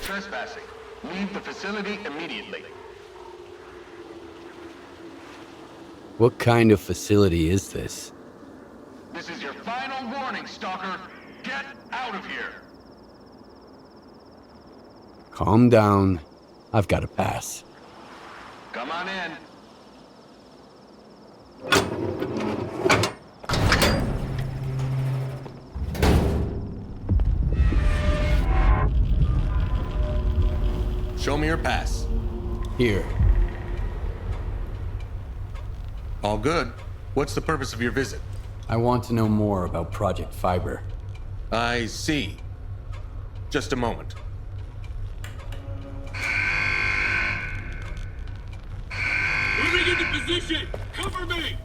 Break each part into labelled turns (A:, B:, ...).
A: trespassing. Leave the facility immediately.
B: What kind of facility is this?
A: This is your final warning, Stalker. Get out of here!
B: Calm down. I've got a pass.
A: Come on in.
C: Show me your pass.
B: Here.
C: All good. What's the purpose of your visit?
B: I want to know more about Project Fiber.
C: I see. Just a moment.
D: Moving into position! Cover me!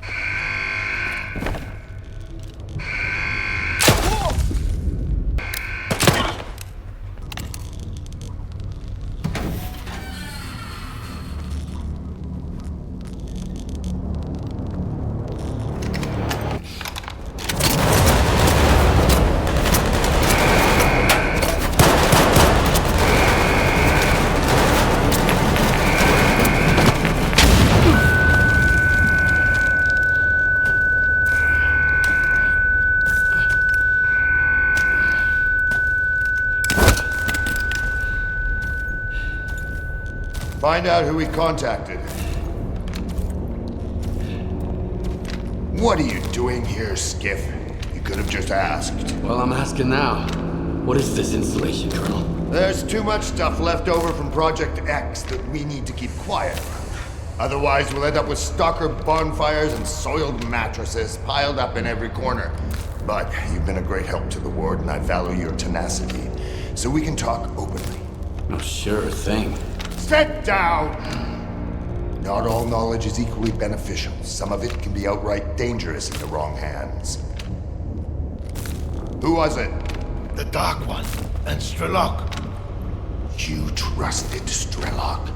E: Find out who he contacted. What are you doing here, Skiff? You could have just asked.
B: Well, I'm asking now. What is this installation, Colonel?
E: There's too much stuff left over from Project X that we need to keep quiet. Otherwise, we'll end up with stalker bonfires and soiled mattresses piled up in every corner. But you've been a great help to the Ward, and I value your tenacity. So we can talk openly.
B: Oh, sure thing.
E: Sit down! Not all knowledge is equally beneficial. Some of it can be outright dangerous in the wrong hands. Who was it?
F: The Dark One and Strelok.
E: You trusted Strelok?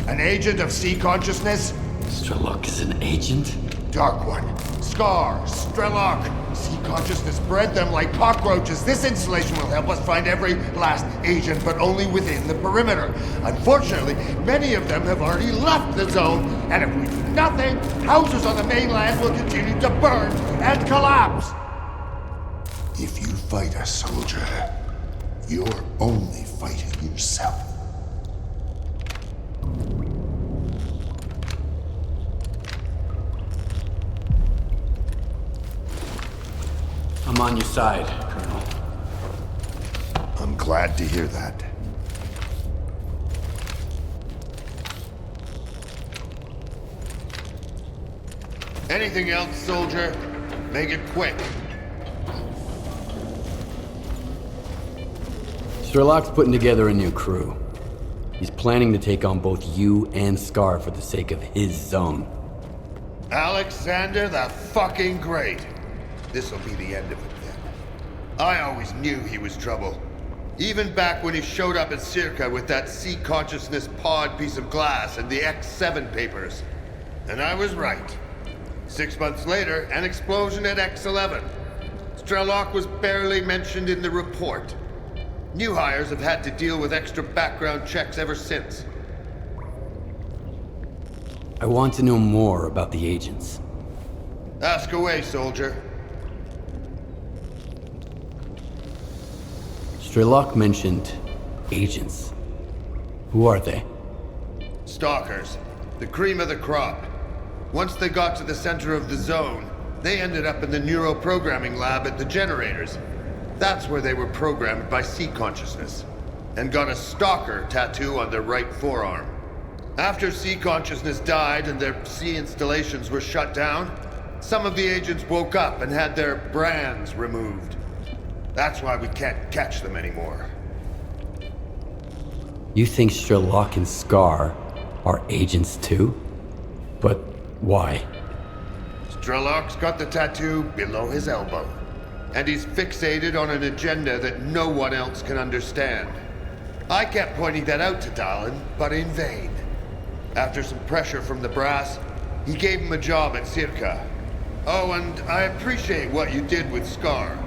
E: An agent of sea consciousness?
B: Strelok is an agent?
E: Dark One, Scar, Strelok. Sea consciousness bred them like cockroaches. This installation will help us find every last agent, but only within the perimeter. Unfortunately, many of them have already left the zone, and if we do nothing, houses on the mainland will continue to burn and collapse. If you fight a soldier, you're only fighting yourself.
B: I'm on your side, Colonel.
E: I'm glad to hear that. Anything else, soldier? Make it quick.
B: Strelok's putting together a new crew. He's planning to take on both you and Scar for the sake of his zone.
E: Alexander the fucking Great. This'll be the end of it then. I always knew he was trouble. Even back when he showed up at Circa with that sea consciousness pod piece of glass and the X7 papers. And I was right. 6 months later, an explosion at X11. Strelok was barely mentioned in the report. New hires have had to deal with extra background checks ever since.
B: I want to know more about the agents.
E: Ask away, soldier.
B: Strelok mentioned agents. Who are they?
E: Stalkers. The cream of the crop. Once they got to the center of the zone, they ended up in the neuroprogramming lab at the generators. That's where they were programmed by sea consciousness, and got a stalker tattoo on their right forearm. After sea consciousness died and their sea installations were shut down, some of the agents woke up and had their brands removed. That's why we can't catch them anymore.
B: You think Strelok and Scar are agents too? But why?
E: Strelok's got the tattoo below his elbow, and he's fixated on an agenda that no one else can understand. I kept pointing that out to Dallin, but in vain. After some pressure from the brass, he gave him a job at Circa. Oh, and I appreciate what you did with Scar.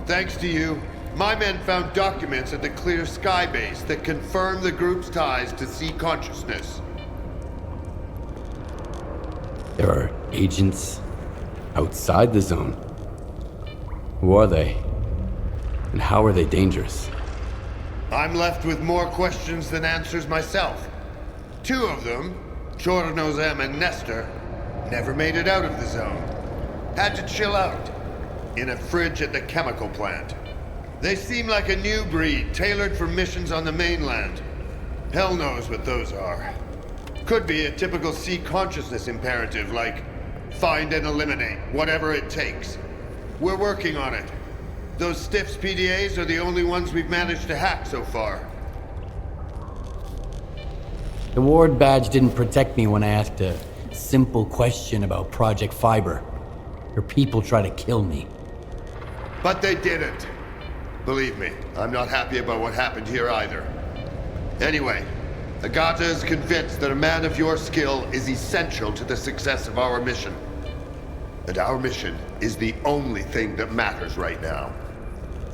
E: Thanks to you, My men found documents at the Clear Sky base that confirm the group's ties to sea consciousness.
B: There are agents outside the zone. Who are they? And how are they dangerous?
E: I'm left with more questions than answers myself. Two of them, Chornozem and Nestor, never made it out of the zone. Had to chill out in a fridge at the chemical plant. They seem like a new breed, tailored for missions on the mainland. Hell knows what those are. Could be a typical sea consciousness imperative, like find and eliminate, whatever it takes. We're working on it. Those Stiffs PDAs are the only ones we've managed to hack so far.
B: The ward badge didn't protect me when I asked a simple question about Project Fiber. Your people try to kill me.
E: But they didn't. Believe me, I'm not happy about what happened here either. Anyway, Agata is convinced that a man of your skill is essential to the success of our mission. And our mission is the only thing that matters right now.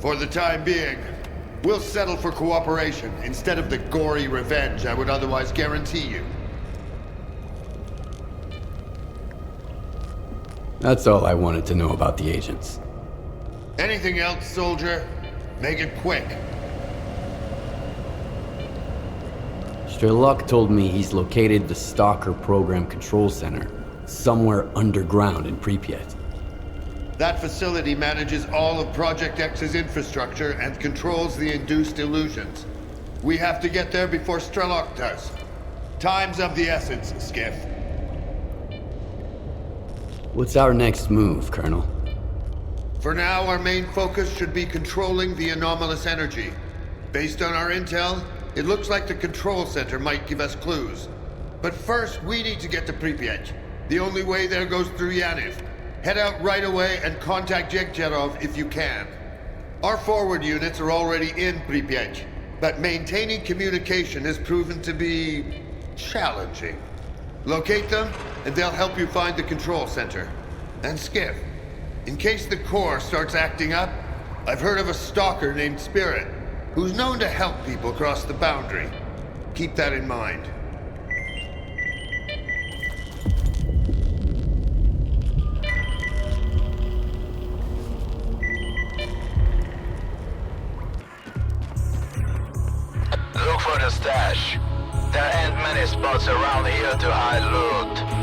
E: For the time being, we'll settle for cooperation instead of the gory revenge I would otherwise guarantee you.
B: That's all I wanted to know about the agents.
E: Anything else, soldier? Make it quick.
B: Strelok told me he's located the STALKER program control center somewhere underground in Prypiat.
E: That facility manages all of Project X's infrastructure and controls the induced illusions. We have to get there before Strelok does. Time's of the essence, Skif.
B: What's our next move, Colonel?
E: For now, our main focus should be controlling the anomalous energy. Based on our intel, it looks like the control center might give us clues. But first, we need to get to Prypiat. The only way there goes through Yaniv. Head out right away and contact Yekcherov if you can. Our forward units are already in Prypiat, but maintaining communication has proven to be challenging. Locate them, and they'll help you find the control center. And Skif, in case the Corps starts acting up, I've heard of a stalker named Spirit, who's known to help people cross the boundary. Keep that in mind.
G: Look for the stash. There ain't many spots around here to hide loot.